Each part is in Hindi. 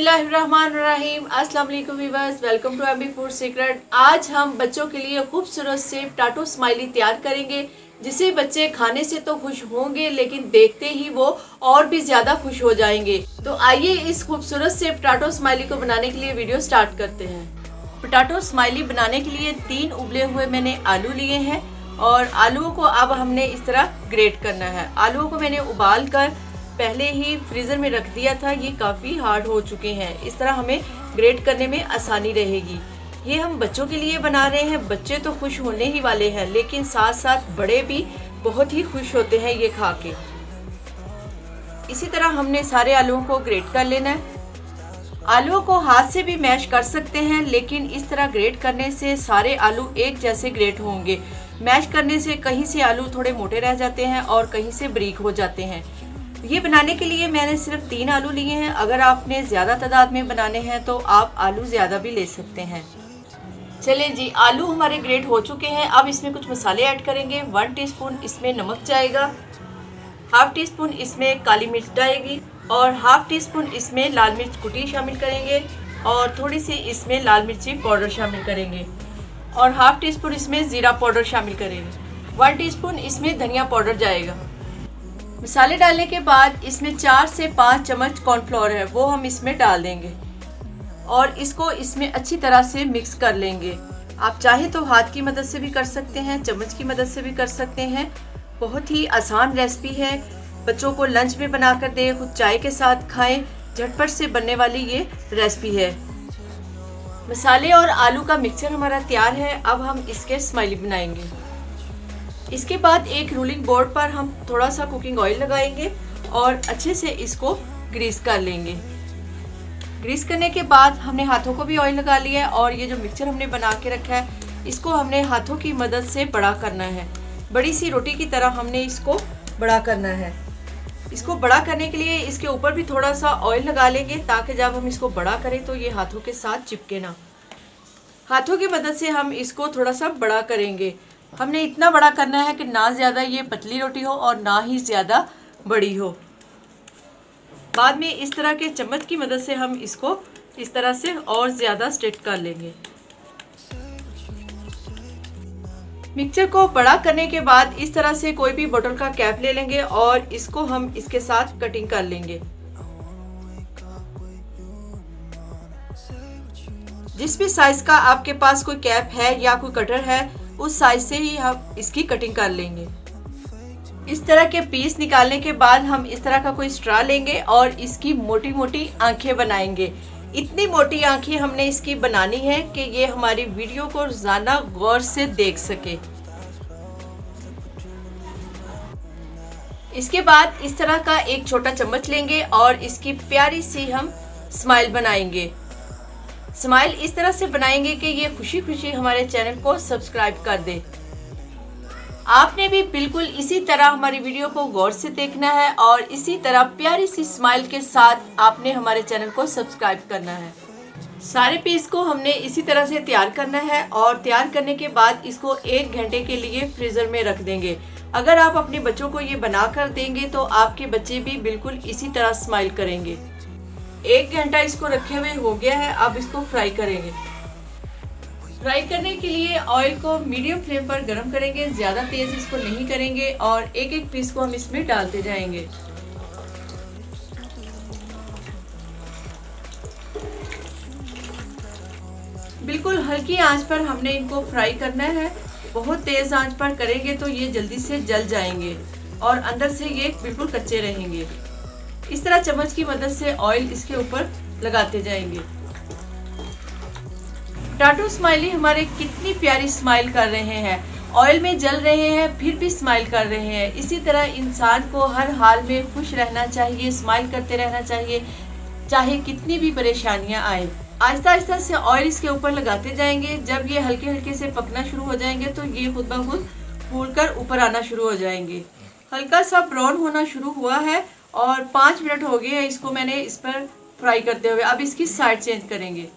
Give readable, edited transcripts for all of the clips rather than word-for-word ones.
बिस्मिल्लाहिर्रहमानिर्रहीम। अस्सलाम वालेकुम viewers, welcome to MB food secret. आज हम बच्चों के लिए खूबसूरत से पोटैटो स्माइली तैयार करेंगे, जिसे बच्चे खाने से तो खुश होंगे लेकिन देखते ही वो और भी ज़्यादा खुश हो जाएंगे। तो आइए इस खूबसूरत से पोटैटो स्माइली को बनाने के लिए वीडियो स्टार्ट करते हैं। पोटैटो स्माइली बनाने के लिए 3 उबले हुए मैंने आलू लिए हैं और आलूओं को अब हमने इस तरह ग्रेट करना है। आलूओं को मैंने उबाल कर पहले ही फ्रीज़र में रख दिया था, ये काफ़ी हार्ड हो चुके हैं। इस तरह हमें ग्रेट करने में आसानी रहेगी। ये हम बच्चों के लिए बना रहे हैं, बच्चे तो खुश होने ही वाले हैं लेकिन साथ साथ बड़े भी बहुत ही खुश होते हैं ये खा के। इसी तरह हमने सारे आलूओं को ग्रेट कर लेना है। आलूओं को हाथ से भी मैश कर सकते हैं लेकिन इस तरह ग्रेट करने से सारे आलू एक जैसे ग्रेट होंगे। मैश करने से कहीं से आलू थोड़े मोटे रह जाते हैं और कहीं से बारीक हो जाते हैं। ये बनाने के लिए मैंने सिर्फ 3 आलू लिए हैं। अगर आपने ज़्यादा तादाद में बनाने हैं तो आप आलू ज़्यादा भी ले सकते हैं। चलिए जी, आलू हमारे ग्रेट हो चुके हैं। अब इसमें कुछ मसाले ऐड करेंगे। 1 टीस्पून इसमें नमक जाएगा, हाफ टी स्पून इसमें काली मिर्च जाएगी और हाफ टी स्पून इसमें लाल मिर्च कुटी शामिल करेंगे और थोड़ी सी इसमें लाल मिर्ची पाउडर शामिल करेंगे और हाफ टी स्पून इसमें ज़ीरा पाउडर शामिल करेंगे। 1 टीस्पून इसमें धनिया पाउडर जाएगा। मसाले डालने के बाद इसमें 4 से 5 चम्मच कॉर्नफ्लोर है, वो हम इसमें डाल देंगे और इसको इसमें अच्छी तरह से मिक्स कर लेंगे। आप चाहे तो हाथ की मदद से भी कर सकते हैं, चम्मच की मदद से भी कर सकते हैं। बहुत ही आसान रेसिपी है, बच्चों को लंच में बनाकर दें, खुद चाय के साथ खाएं। झटपट से बनने वाली ये रेसिपी है। मसाले और आलू का मिक्सचर हमारा तैयार है। अब हम इसके स्माइली बनाएंगे। इसके बाद एक रोलिंग बोर्ड पर हम थोड़ा सा कुकिंग ऑयल लगाएंगे और अच्छे से इसको ग्रीस कर लेंगे। ग्रीस करने के बाद हमने हाथों को भी ऑयल लगा लिया है और ये जो मिक्सचर हमने बना के रखा है इसको हमने हाथों की मदद से बड़ा करना है। बड़ी सी रोटी की तरह हमने इसको बड़ा करना है। इसको बड़ा करने के लिए इसके ऊपर भी थोड़ा सा ऑयल लगा लेंगे ताकि जब हम इसको बड़ा करें तो ये हाथों के साथ चिपके ना। हाथों की मदद से हम इसको थोड़ा सा बड़ा करेंगे। हमने इतना बड़ा करना है कि ना ज़्यादा ये पतली रोटी हो और ना ही ज़्यादा बड़ी हो। बाद में इस तरह के चम्मच की मदद से हम इसको इस तरह से और ज़्यादा स्ट्रेट कर लेंगे। मिक्सचर को बड़ा करने के बाद इस तरह से कोई भी बोतल का कैप ले लेंगे और इसको हम इसके साथ कटिंग कर लेंगे। जिस भी साइज़ का आपके पास कोई कैप है या कोई कटर है उस साइज से ही हम इसकी कटिंग कर लेंगे। इस तरह के पीस निकालने के बाद हम इस तरह का कोई स्ट्रॉ लेंगे और इसकी मोटी मोटी आंखें बनाएंगे। इतनी मोटी आंखें हमने इसकी बनानी है कि ये हमारी वीडियो को रोजाना गौर से देख सके। इसके बाद इस तरह का एक छोटा चम्मच लेंगे और इसकी प्यारी सी हम स्माइल बनाएंगे। स्माइल इस तरह से बनाएंगे कि ये खुशी खुशी हमारे चैनल को सब्सक्राइब कर दे। आपने भी बिल्कुल इसी तरह हमारी वीडियो को गौर से देखना है और इसी तरह प्यारी सी स्माइल के साथ आपने हमारे चैनल को सब्सक्राइब करना है। सारे पीस को हमने इसी तरह से तैयार करना है और तैयार करने के बाद इसको 1 घंटे के लिए फ्रीज़र में रख देंगे। अगर आप अपने बच्चों को ये बना कर देंगे तो आपके बच्चे भी बिल्कुल इसी तरह स्माइल करेंगे। 1 घंटा इसको रखे हुए हो गया है। अब इसको फ्राई करेंगे। फ्राई करने के लिए ऑयल को मीडियम फ्लेम पर गर्म करेंगे, ज़्यादा तेज़ इसको नहीं करेंगे और एक एक पीस को हम इसमें डालते जाएंगे। बिल्कुल हल्की आंच पर हमने इनको फ्राई करना है। बहुत तेज़ आंच पर करेंगे तो ये जल्दी से जल जाएंगे और अंदर से ये बिल्कुल कच्चे रहेंगे। इस तरह चम्मच की मदद से ऑयल इसके ऊपर लगाते जाएंगे। पोटैटो स्माइली हमारे कितनी प्यारी स्माइल कर रहे हैं, ऑयल में जल रहे हैं फिर भी स्माइल कर रहे हैं। इसी तरह इंसान को हर हाल में खुश रहना चाहिए, स्माइल करते रहना चाहिए, चाहे कितनी भी परेशानियां आए। आहिस्ता आहिस्ता से ऑयल इसके ऊपर लगाते जाएंगे। जब ये हल्के हल्के से पकना शुरू हो जाएंगे तो ये खुद ब खुद फूल कर ऊपर आना शुरू हो जाएंगे। हल्का सा ब्राउन होना शुरू हुआ है और 5 मिनट हो गए हैं इसको मैंने इस पर फ्राई करते हुए। अब इसकी साइड चेंज करेंगे।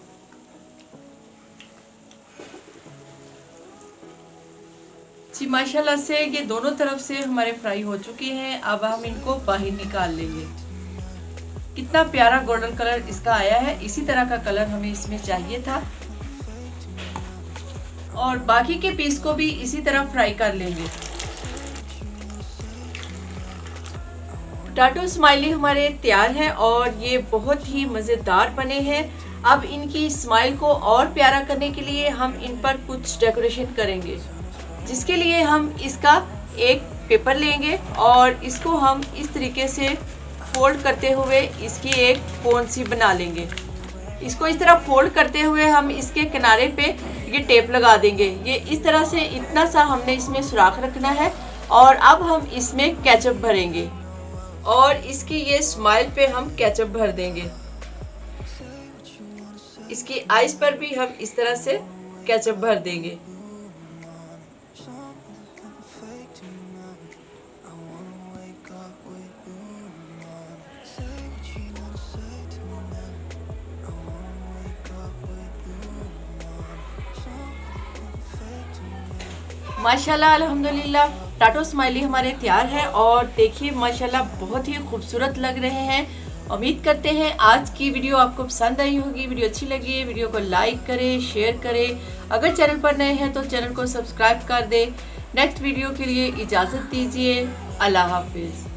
जी माशाल्लाह से ये दोनों तरफ से हमारे फ्राई हो चुके हैं। अब हम इनको बाहर निकाल लेंगे। कितना प्यारा गोल्डन कलर इसका आया है। इसी तरह का कलर हमें इसमें चाहिए था। और बाकी के पीस को भी इसी तरह फ्राई कर लेंगे। पोटैटो स्माइली हमारे तैयार हैं और ये बहुत ही मज़ेदार बने हैं। अब इनकी स्माइल को और प्यारा करने के लिए हम इन पर कुछ डेकोरेशन करेंगे, जिसके लिए हम इसका एक पेपर लेंगे और इसको हम इस तरीके से फोल्ड करते हुए इसकी एक कोन सी बना लेंगे। इसको इस तरह फोल्ड करते हुए हम इसके किनारे पे ये टेप लगा देंगे। ये इस तरह से इतना सा हमने इसमें सुराख रखना है। और अब हम इसमें केचप भरेंगे और इसकी ये स्माइल पे हम केचप भर देंगे। इसकी आईज पर भी हम इस तरह से केचप भर देंगे। माशाल्लाह अल्हम्दुलिल्लाह पोटैटो स्माइली हमारे तैयार है और देखिए माशाल्लाह बहुत ही खूबसूरत लग रहे हैं। उम्मीद करते हैं आज की वीडियो आपको पसंद आई होगी। वीडियो अच्छी लगी है वीडियो को लाइक करें, शेयर करें। अगर चैनल पर नए हैं तो चैनल को सब्सक्राइब कर दें। नेक्स्ट वीडियो के लिए इजाज़त दीजिए। अल्लाह हाफिज़।